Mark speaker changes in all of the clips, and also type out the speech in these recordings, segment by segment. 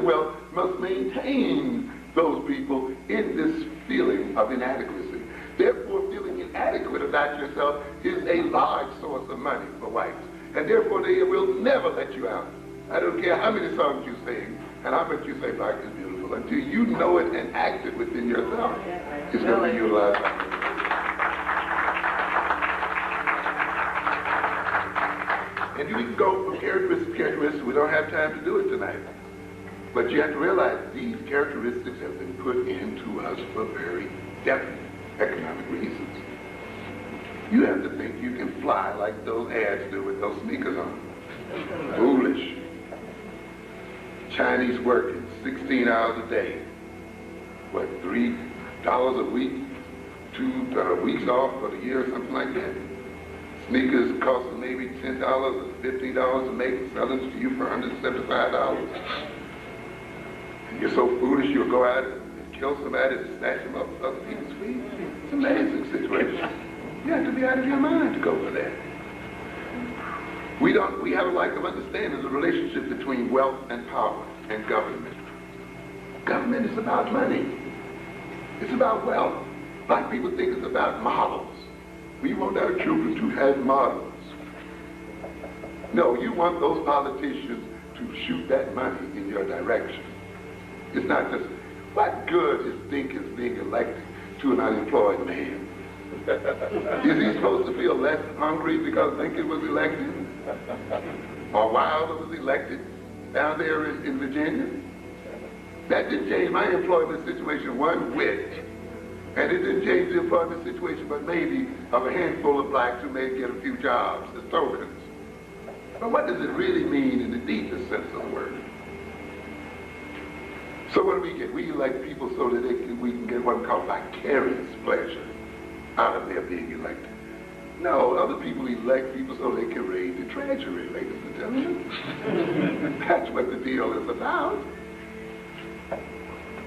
Speaker 1: wealth must maintain those people in this feeling of inadequacy. Therefore, feeling inadequate about yourself is a large source of money for whites. And therefore, they will never let you out. I don't care how many songs you sing and how much you say black is beautiful. Until you know it and act it within yourself, it's going to be utilized. And we can go from characteristic to characteristic. We don't have time to do it tonight. But you have to realize these characteristics have been put into us for very definite economic reasons. You have to think you can fly like those ads do with those sneakers on. Foolish. Chinese working 16 hours a day. What, $3 a week? 2 weeks off for the year or something like that. Sneakers costing maybe $10 or $15 to make, selling to you for $175. And you're so foolish you'll go out and kill somebody to snatch them up with other people's feet. It's an amazing situation. You have to be out of your mind to go for that. We have a lack of understanding of the relationship between wealth and power and government. Government is about money. It's about wealth. Black people think it's about models. We want our children to have models. No, you want those politicians to shoot that money in your direction. It's not just, what good is Dinkins being elected to an unemployed man? Is he supposed to feel less hungry because Lincoln was elected? Or Wilder was elected down there in Virginia? That didn't change my employment situation one whit. And it didn't change the employment situation, but maybe of a handful of blacks who may get a few jobs as tokens. But what does it really mean in the deepest sense of the word? So what do we get? We elect people so that we can get what we call vicarious pleasure out of their being elected. No, other people elect people so they can raid the treasury, ladies and gentlemen. That's what the deal is about.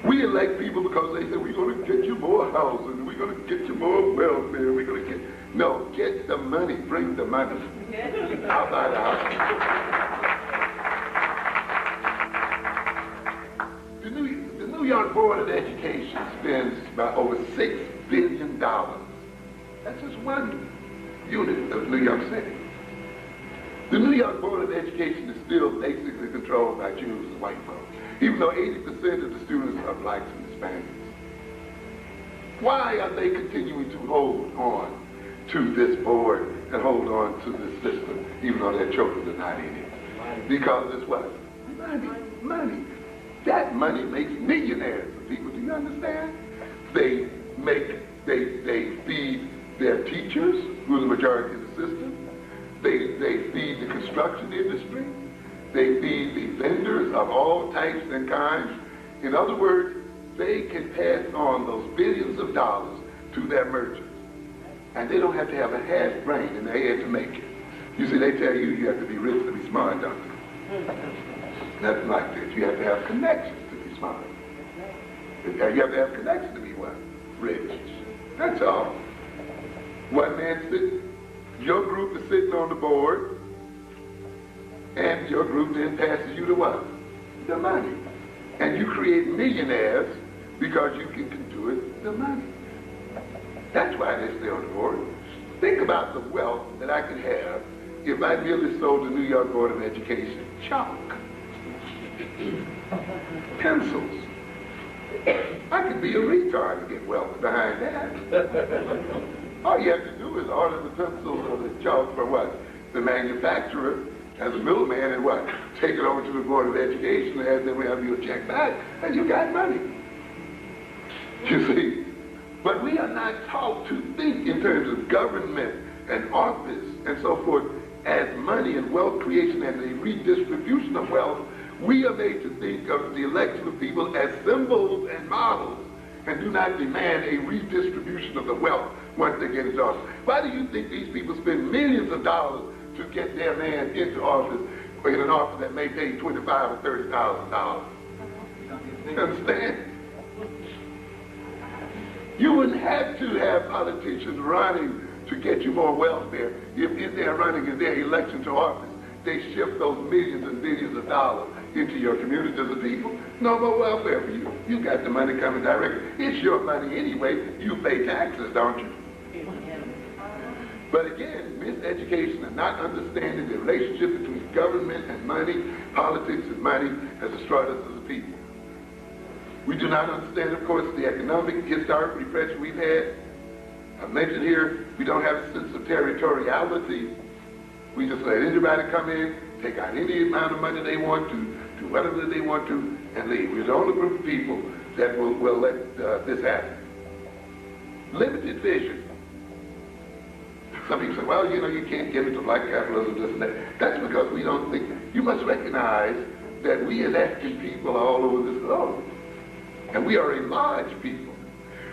Speaker 1: We elect people because they say, we're going to get you more housing, we're going to get you more welfare, we're going to get... No, get the money, bring the money. How about the house? The New York Board of Education spends about over $6 billion. That's just one unit of New York City. The New York Board of Education is still basically controlled by Jews and white folks, even though 80% of the students are blacks and Hispanics. Why are they continuing to hold on to this board and hold on to this system, even though their children are not in it? Because it's what? Money. That money makes millionaires of people. Do you understand? They feed their teachers, who are the majority of the system. They feed the construction industry. They feed the vendors of all types and kinds. In other words, they can pass on those billions of dollars to their merchants. And they don't have to have a half brain in their head to make it. You see, they tell you have to be rich to be smart, don't they? Nothing like that. You have to have connections to be smart. You have to have connections to be what? Rich. That's all. One man sitting, your group is sitting on the board, and your group then passes you the what? The money. And you create millionaires because you can do it the money. That's why they stay on the board. Think about the wealth that I could have if I merely sold the New York Board of Education chalk, pencils. I could be a retard and get wealth behind that. All you have to do is order the pencils or the chalk from what? The manufacturer as a middleman and what? Take it over to the Board of Education and have them have you a check back and you got money. You see? But we are not taught to think in terms of government and office and so forth as money and wealth creation and the redistribution of wealth. We are made to think of the election of people as symbols and models and do not demand a redistribution of the wealth once they get into office. Why do you think these people spend millions of dollars to get their man into office, or in an office that may pay $25,000 or $30,000? You understand? You wouldn't have to have politicians running to get you more welfare if in their running in their election to office, they shift those millions and billions of dollars into your community as a people, no more welfare for you. You got the money coming directly. It's your money anyway. You pay taxes, don't you? But again, miseducation and not understanding the relationship between government and money, politics and money, has destroyed us as a people. We do not understand, of course, the economic, historic repression we've had. I mentioned here, we don't have a sense of territoriality. We just let anybody come in, take out any amount of money they want to, do whatever they want to, and leave. We're the only group of people that will let this happen. Limited vision. Some people say, well, you know, you can't get into black capitalism, this and that. That's because we don't think. You must recognize that we as African people are all over this globe. And we are a large people.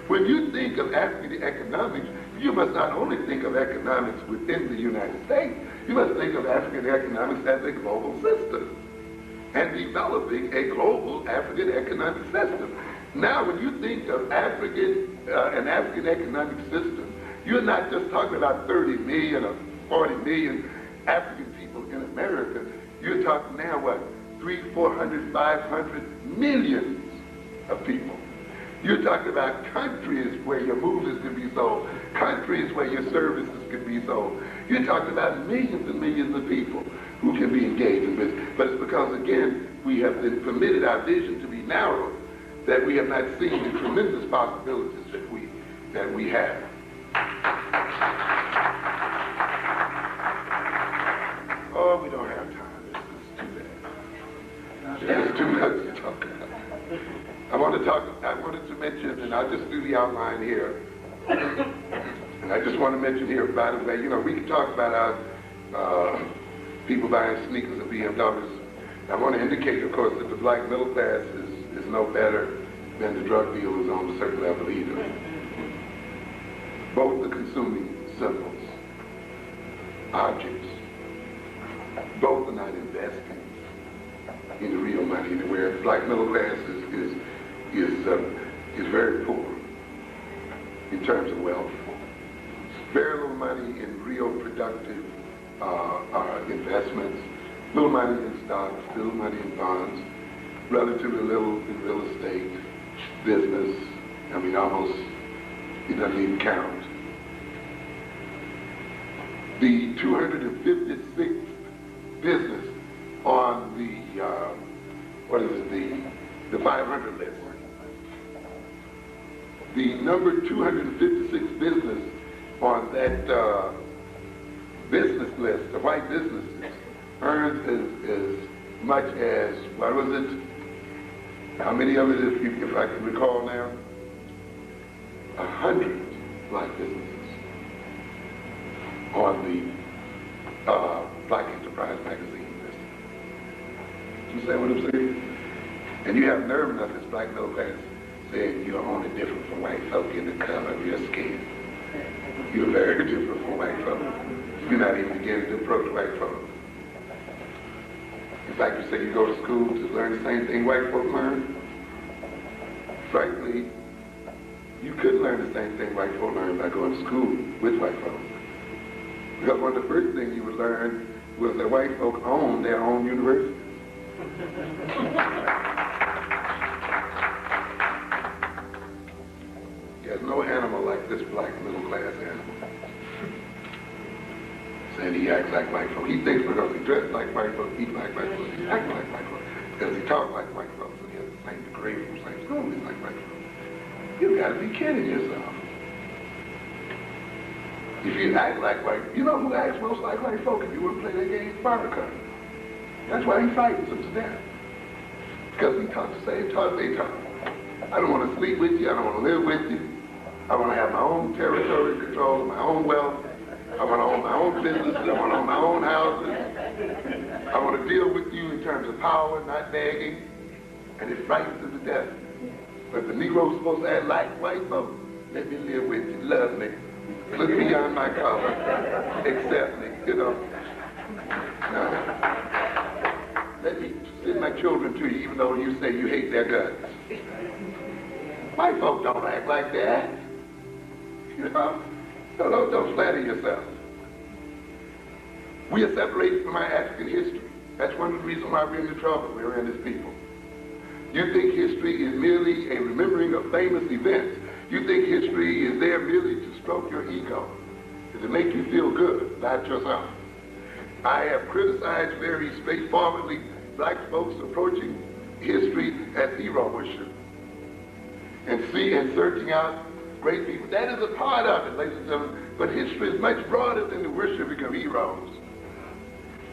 Speaker 1: When you think of African economics, you must not only think of economics within the United States, you must think of African economics as a global system and developing a global African economic system. Now, when you think of an African economic system, you're not just talking about 30 million or 40 million African people in America. You're talking now, what, 300, 400, 500 millions of people. You're talking about countries where your movies can be sold, countries where your services can be sold. You're talking about millions and millions of people who can be engaged in business. But it's because, again, we have been permitted our vision to be narrow, that we have not seen the tremendous possibilities that we have. Oh, we don't have time. This is too bad. There's too much to talk about. I wanted to mention, and I'll just do the outline here. And I just want to mention here, by the way, you know, we can talk about our people buying sneakers and BMWs. I want to indicate, of course, that the black middle class is no better than the drug dealers on a certain level either. Both are consuming symbols, objects. Both are not investing in the real money anywhere. Black middle class is very poor in terms of wealth. Very little money in real productive investments. Little money in stocks, little money in bonds, relatively little in real estate, business. I mean, almost, it doesn't even count. The 256th business on the, the 500 list. The number 256 business on that business list, the white businesses, earns as much as, what was it? How many of it, if I can recall now? 100 black businesses on the Black Enterprise magazine list. You understand what I'm saying? And you have nerve enough as black middle class saying you're only different from white folk in the color of your skin. You're very different from white folk. You're not even beginning to approach white folk. In fact, you say you go to school to learn the same thing white folk learn. Frankly, you couldn't learn the same thing white folk learn by going to school with white folk. Because one of the first things you would learn was that white folk own their own universities. There's no animal like this black middle class animal. And he acts like white folk. He thinks because he dressed like white folk, he's like white folk, he acts like white folk. Because he talks like white folks, and he has the same degree from the same school, he's like white folk. You gotta be kidding yourself. If you act like white, you know who acts most like white folk if you want to play that game? Farrakhan. That's why he fights them to death. Because he talks the same talk they talk. I don't want to sleep with you, I don't want to live with you. I want to have my own territory control, my own wealth. I want to own my own businesses, I want to own my own houses. I want to deal with you in terms of power, not begging. And it frightens them to death. But the Negro's supposed to act like white folks. Let me live with you, love me. Look beyond my color, accept me, you know. Let me send my children to you even though you say you hate their guts. White folk don't act like that, you know. Don't flatter yourself. We are separated from our African history. That's one of the reasons why we're in the trouble we're in as people. You think history is merely a remembering of famous events. You think history is there merely to stroke your ego, to make you feel good about yourself. I have criticized very straightforwardly black folks approaching history as hero worship and searching out great people. That is a part of it, ladies and gentlemen, but history is much broader than the worshiping of heroes.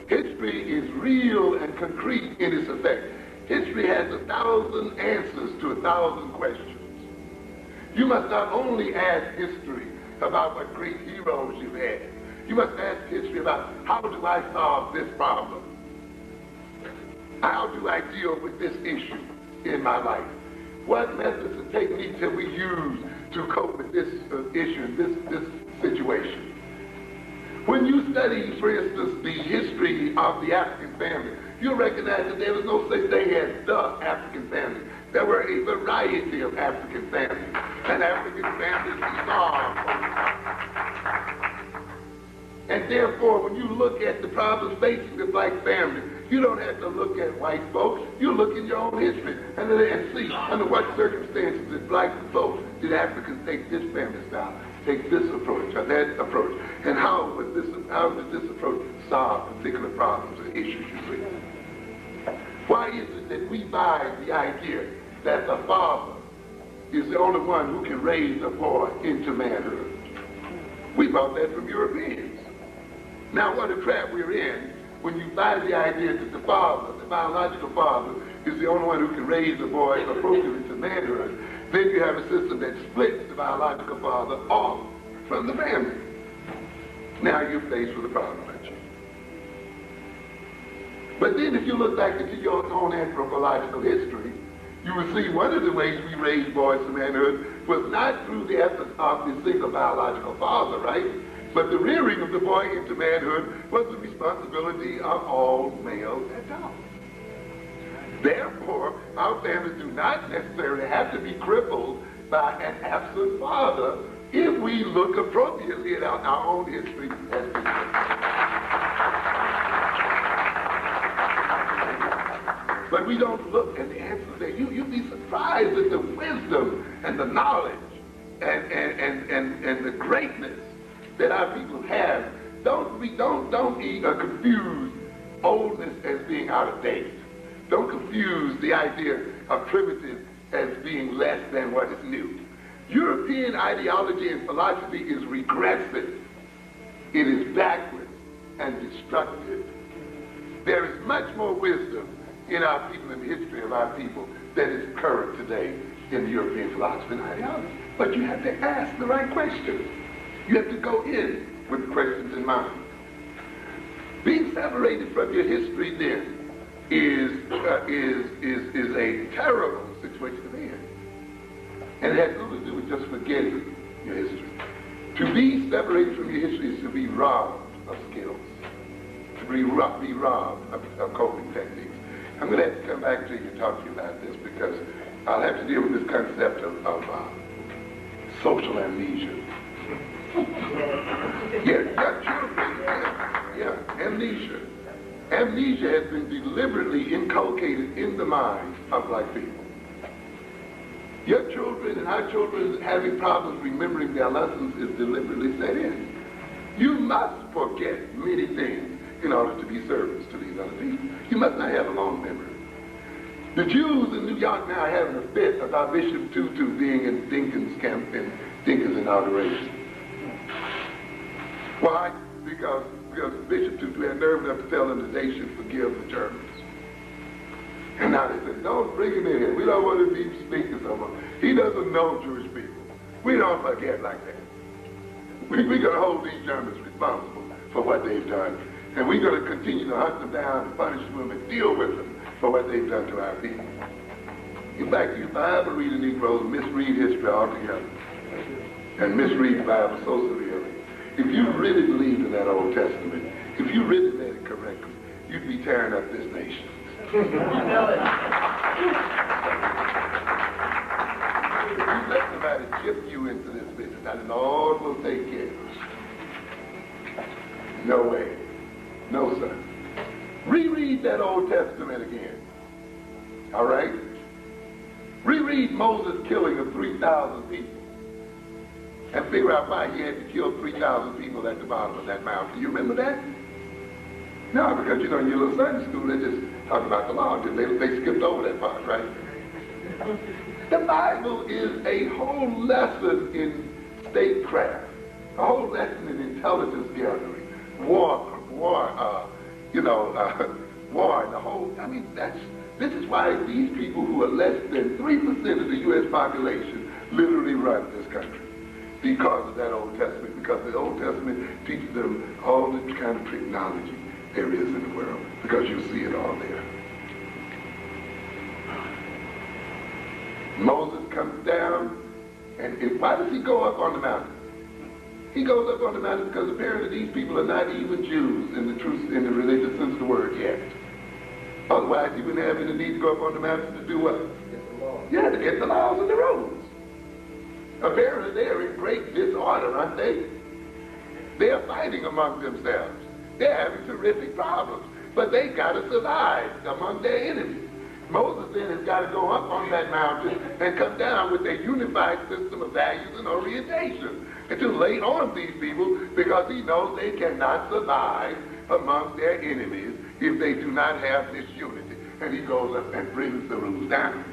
Speaker 1: History is real and concrete in its effect. History has 1,000 answers to 1,000 questions. You must not only ask history about what great heroes you've had. You must ask history about how do I solve this problem? How do I deal with this issue in my life? What methods and techniques have we used to cope with this issue, this situation? When you study, for instance, the history of the African family, you'll recognize that there was no such thing as the African family. There were a variety of African families, and African families evolved. And therefore, when you look at the problems facing the black family, you don't have to look at white folks. You look in your own history and see under what circumstances did black folks, did Africans take this family style, take this approach or that approach, and how did this approach solve particular problems or issues you face? Why is it that we buy the idea that the father is the only one who can raise a boy into manhood? We bought that from Europeans. Now what a trap we're in when you buy the idea that the father, the biological father, is the only one who can raise a boy appropriately to manhood. Then you have a system that splits the biological father off from the family. Now you're faced with a problem, aren't you? But then if you look back into your own anthropological history, you will see one of the ways we raised boys to manhood was not through the efforts of the single biological father, right? But the rearing of the boy into manhood was the responsibility of all male adults. Therefore, our families do not necessarily have to be crippled by an absent father if we look appropriately at our own history as people. But we don't look at the answers there. You'd be surprised at the wisdom and the knowledge and the greatness that our people have. Don't confuse oldness as being out of date. Don't confuse the idea of primitive as being less than what is new. European ideology and philosophy is regressive. It is backwards and destructive. There is much more wisdom in our people and the history of our people that is current today in the European philosophy and ideology. But you have to ask the right questions. You have to go in with questions in mind. Being separated from your history then is a terrible situation to be in. And it has nothing to do with just forgetting your history. To be separated from your history is to be robbed of skills, to be robbed of coping techniques. I'm going to have to come back to you and talk to you about this because I'll have to deal with this concept of social amnesia. Amnesia. Amnesia has been deliberately inculcated in the minds of black people. Your children and our children having problems remembering their lessons is deliberately set in. You must forget many things in order to be servants to these other people. You must not have a long memory. The Jews in New York now are having a fit about Bishop Tutu being in Dinkins' camp and Dinkins' inauguration. Why? Because Bishop Tutu had nerve enough to tell them that they should forgive the Germans. And now they said, don't bring him in here. We don't want to be speaking so much. He doesn't know Jewish people. We don't forget like that. We're going to hold these Germans responsible for what they've done. And we're going to continue to hunt them down and punish them and deal with them for what they've done to our people. In fact, you Bible reading Negroes misread history altogether and misread the Bible so severely. If you really believed in that Old Testament, if you really read it correctly, you'd be tearing up this nation. If you let somebody chip you into this business, now the Lord will take care of it. No way. No, sir. Reread reread that Old Testament again. All right? Reread Moses' killing of 3,000 people. And figure out why he had to kill 3,000 people at the bottom of that mountain. You remember that? No, because you know in your little Sunday school they just talk about the law. They skipped over that part, right? The Bible is a whole lesson in statecraft, a whole lesson in intelligence gathering, war, and the whole. I mean, this is why these people who are less than 3% of the U.S. population literally run this country. Because of that Old Testament, because the Old Testament teaches them all the kind of technology there is in the world, because you see it all there. Moses comes down, and why does he go up on the mountain? He goes up on the mountain because apparently these people are not even Jews in the religious sense of the word yet. Otherwise, he wouldn't have any need to go up on the mountain to do what? Yeah, to get the laws and the rules. Apparently they're in great disorder, aren't they? They're fighting among themselves. They're having terrific problems, but they got to survive among their enemies. Moses then has got to go up on that mountain and come down with a unified system of values and orientation and to lay on these people because he knows they cannot survive among their enemies if they do not have this unity. And he goes up and brings the rules down.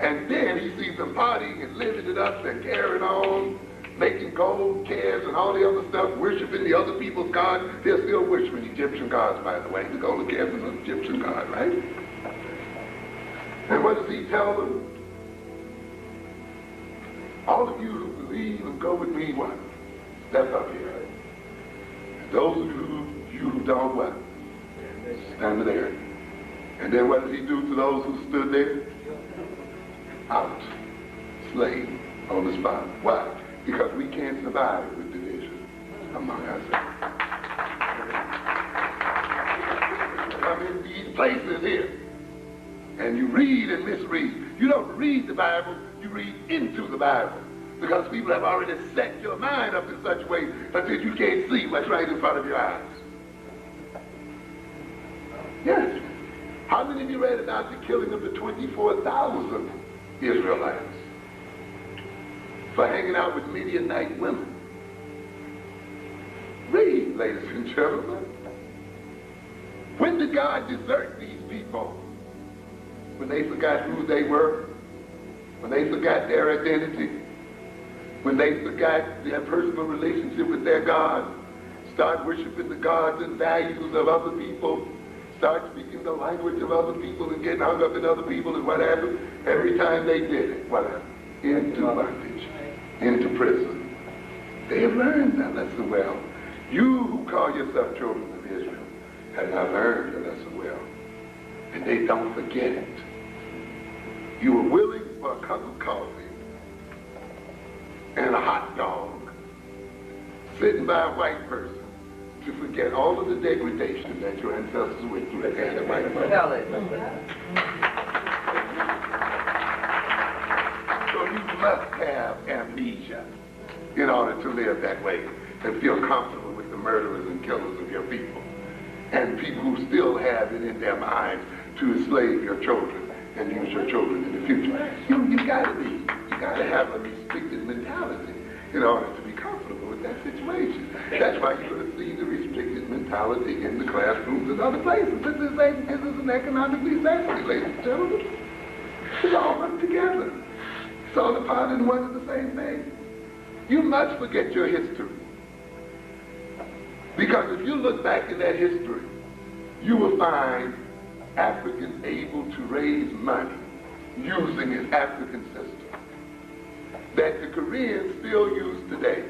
Speaker 1: And then he sees them partying and living it up and carrying on, making gold calves and all the other stuff, worshiping the other people's gods. They're still worshiping Egyptian gods, by the way. The golden calf is an Egyptian god, right? And what does he tell them? All of you who believe and go with me, what? Step up here. And those of you who don't, what? Stand there. And then what does he do to those who stood there? Out. Slain on the spot. Why? Because we can't survive with division among ourselves. I'm in these places here. And you read and misread. You don't read the Bible, you read into the Bible. Because people have already set your mind up in such a way until you can't see what's right in front of your eyes. Yes. How many of you read about the killing of the 24,000 Israelites for hanging out with Midianite women? Read, ladies and gentlemen. When did God desert these people? When they forgot who they were? When they forgot their identity? When they forgot their personal relationship with their God? Start worshiping the gods and values of other people? Start speaking the language of other people and getting hung up in other people, and what happened? Every time they did it, what happened? Into bondage, into prison. They have learned that lesson well. You who call yourself children of Israel have not learned your lesson well. And they don't forget it. You were willing for a cup of coffee and a hot dog sitting by a white person to forget all of the degradation that your ancestors went through at the hand of white person. So you must have amnesia in order to live that way and feel comfortable with the murderers and killers of your people. And people who still have it in their minds to enslave your children and use your children in the future. You gotta have a restricted mentality in order to be comfortable with that situation. That's why you're going to see the restricted mentality in the classrooms and other places. This is an economic necessity, ladies and gentlemen. It's all put together. It's all a part and one of the same thing. You must forget your history. Because if you look back in that history, you will find Africans able to raise money using an African system that the Koreans still use today,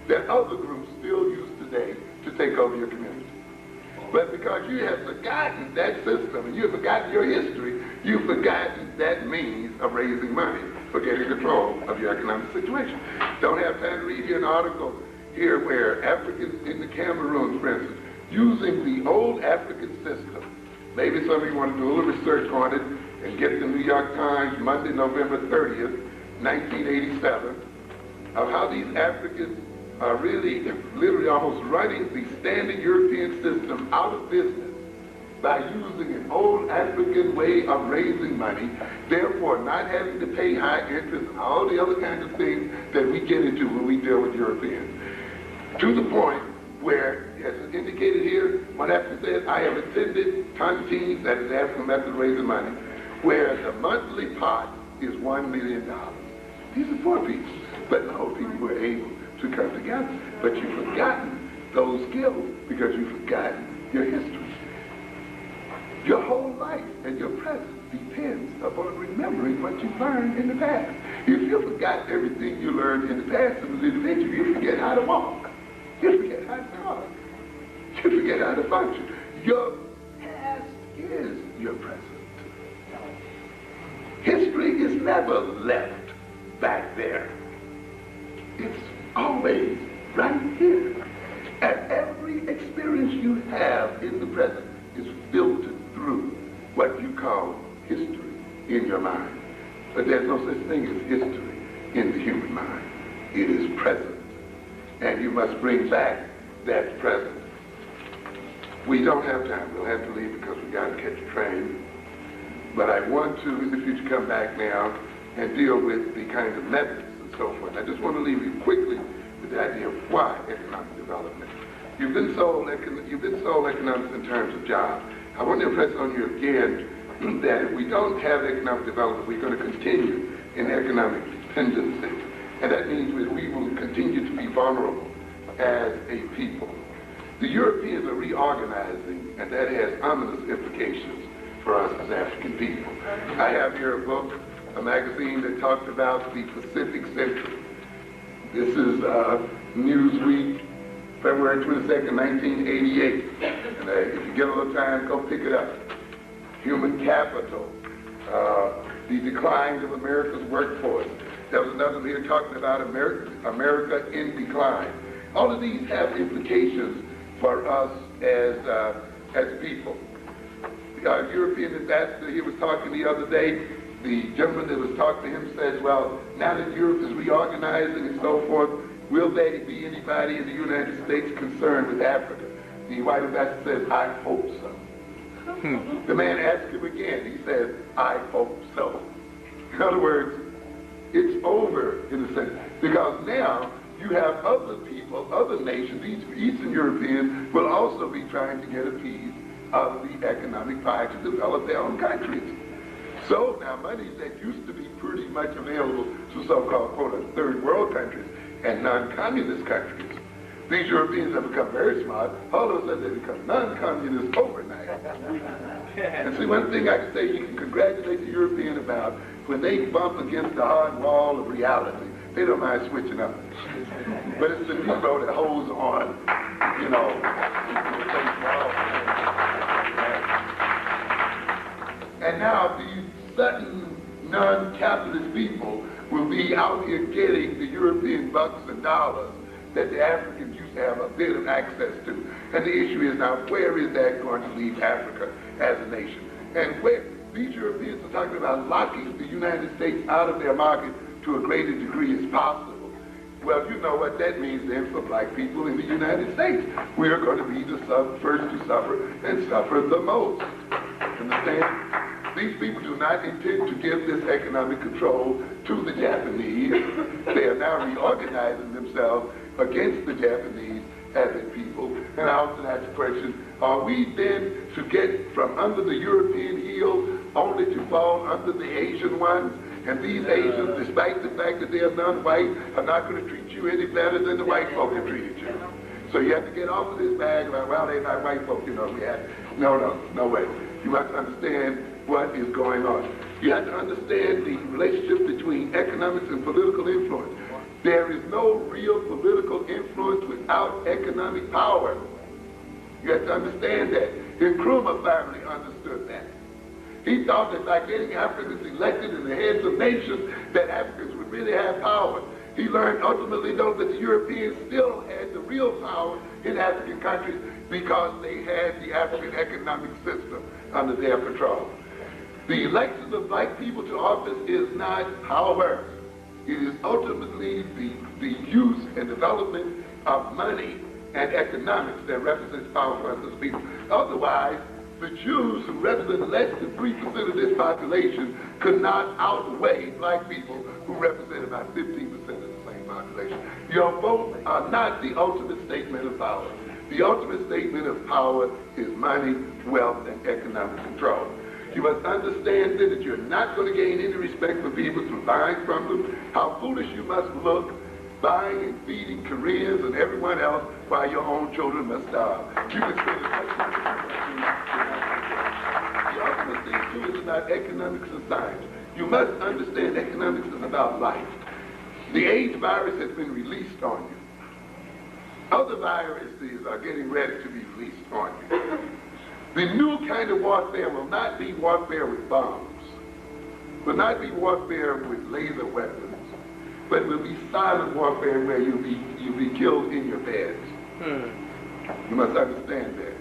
Speaker 1: that other groups still use today to take over your community. But because you have forgotten that system and you have forgotten your history, you've forgotten that means of raising money for getting control of your economic situation. Don't have time to read here an article here where Africans in the Cameroon, for instance, using the old African system. Maybe some of you want to do a little research on it and get the New York Times Monday, November 30th, 1987, of how these Africans are really, literally almost running the standard European system out of business by using an old African way of raising money, therefore not having to pay high interest and all the other kinds of things that we get into when we deal with Europeans. To the point where, as indicated here, one African says, I have attended tontines, that is the African method of raising money, where the monthly pot is $1 million. These are poor people, but no, people were able to come together. But you've forgotten those skills because you've forgotten your history. Your whole life and your present depends upon remembering what you learned in the past. If you forgot everything you learned in the past as an individual, you forget how to walk. You forget how to talk. You forget how to function. Your past is your present. History is never left back there. It's always right here. And every experience you have in the present is filtered through what you call history in your mind. But there's no such thing as history in the human mind. It is present. And you must bring back that present. We don't have time. We'll have to leave because we got to catch a train. But I want to, in the future, come back now and deal with the kinds of methods and so forth. I just want to leave you quickly with the idea of why economic development. You've been sold economics in terms of jobs. I want to impress on you again that if we don't have economic development, we're going to continue in economic dependency. And that means that we will continue to be vulnerable as a people. The Europeans are reorganizing, and that has ominous implications for us as African people. I have here a book, a magazine that talks about the Pacific Century. This is Newsweek, February 22nd, 1988. And if you get a little time, go pick it up. Human capital, the decline of America's workforce. There was another one here talking about America in decline. All of these have implications for us as people. The European ambassador, he was talking the other day, the gentleman that was talking to him says, well, now that Europe is reorganizing and so forth, will there be anybody in the United States concerned with Africa? The white ambassador says, I hope so. The man asked him again. He said, I hope so. In other words, it's over in a sense, because now you have other people, other nations, these Eastern Europeans will also be trying to get a piece of the economic pie to develop their own countries. So now money that used to be pretty much available to so-called, quote, third world countries and non-communist countries, these Europeans have become very smart. All of a sudden they become non-communist overnight. And see, one thing I can say you can congratulate the European about, when they bump against the hard wall of reality, they don't mind switching up. But it's the Negro that holds on, you know. And now these sudden non-capitalist people will be out here getting the European bucks and dollars that the Africans used to have a bit of access to. And the issue is now, where is that going to leave Africa as a nation? And where these Europeans are talking about locking the United States out of their market to a greater degree as possible. Well, you know what that means then for black people in the United States. We are going to be the first to suffer and suffer the most. Understand? These people do not intend to give this economic control to the Japanese. They are now reorganizing themselves against the Japanese as a people. And I often ask the question, are we then to get from under the European heel only to fall under the Asian ones? And these Asians, despite the fact that they are non-white, are not going to treat you any better than the white folk have treated you. So you have to get off of this bag about, well, they're not white folk, you know, we have. No way. You must understand what is going on. You have to understand the relationship between economics and political influence. There is no real political influence without economic power. You have to understand that. Nkrumah finally understood that. He thought that by getting Africans elected in the heads of nations, that Africans would really have power. He learned ultimately, though, that the Europeans still had the real power in African countries because they had the African economic system under their control. The election of black people to office is not, however, it is ultimately the use and development of money and economics that represents power for us as people. Otherwise, the Jews, who represent less than 3% of this population, could not outweigh black people who represent about 15% of the same population. Your votes are not the ultimate statement of power. The ultimate statement of power is money, wealth, and economic control. You must understand then that you're not going to gain any respect for people through buying from them. How foolish you must look, buying and feeding Koreans and everyone else while your own children must starve. You can spend as much money as you want. The ultimate thing too is about economics and science. You must understand economics is about life. The AIDS virus has been released on you. Other viruses are getting ready to be released on you. The new kind of warfare will not be warfare with bombs, will not be warfare with laser weapons, but will be silent warfare where you'll be killed in your beds. You must understand that.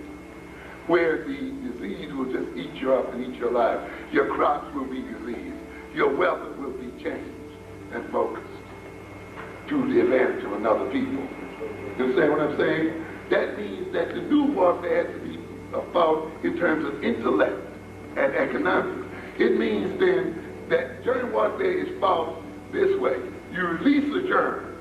Speaker 1: Where the disease will just eat you up and eat your life. Your crops will be diseased. Your wealth will be changed and focused to the advantage of another people. You understand what I'm saying? That means that the new warfare has to be fought in terms of intellect and economics. It means then that germ warfare is fought this way. You release the germ.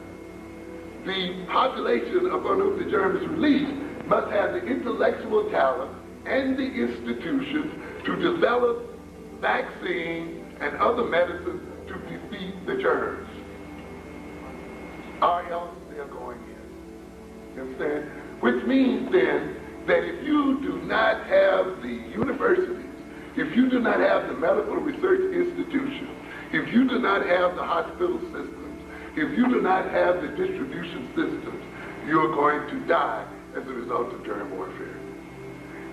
Speaker 1: The population upon whom the germ is released must have the intellectual talent and the institutions to develop vaccines and other medicines to defeat the germs. Or else they're going in. You understand? Which means then that if you do not have the universities, if you do not have the medical research institutions, if you do not have the hospital systems, if you do not have the distribution systems, you're going to die as a result of germ warfare.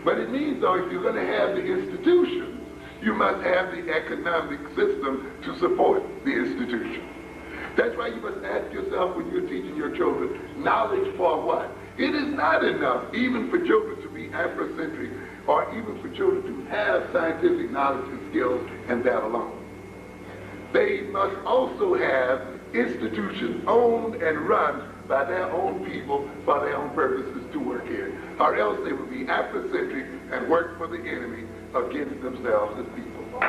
Speaker 1: But it means, though, if you're going to have the institutions, you must have the economic system to support the institution. That's why you must ask yourself when you're teaching your children, knowledge for what? It is not enough even for children to be Afrocentric or even for children to have scientific knowledge and skills and that alone. They must also have institutions owned and run by their own people for their own purposes to work here. Or else they will be Afrocentric and work for the enemy against themselves as people.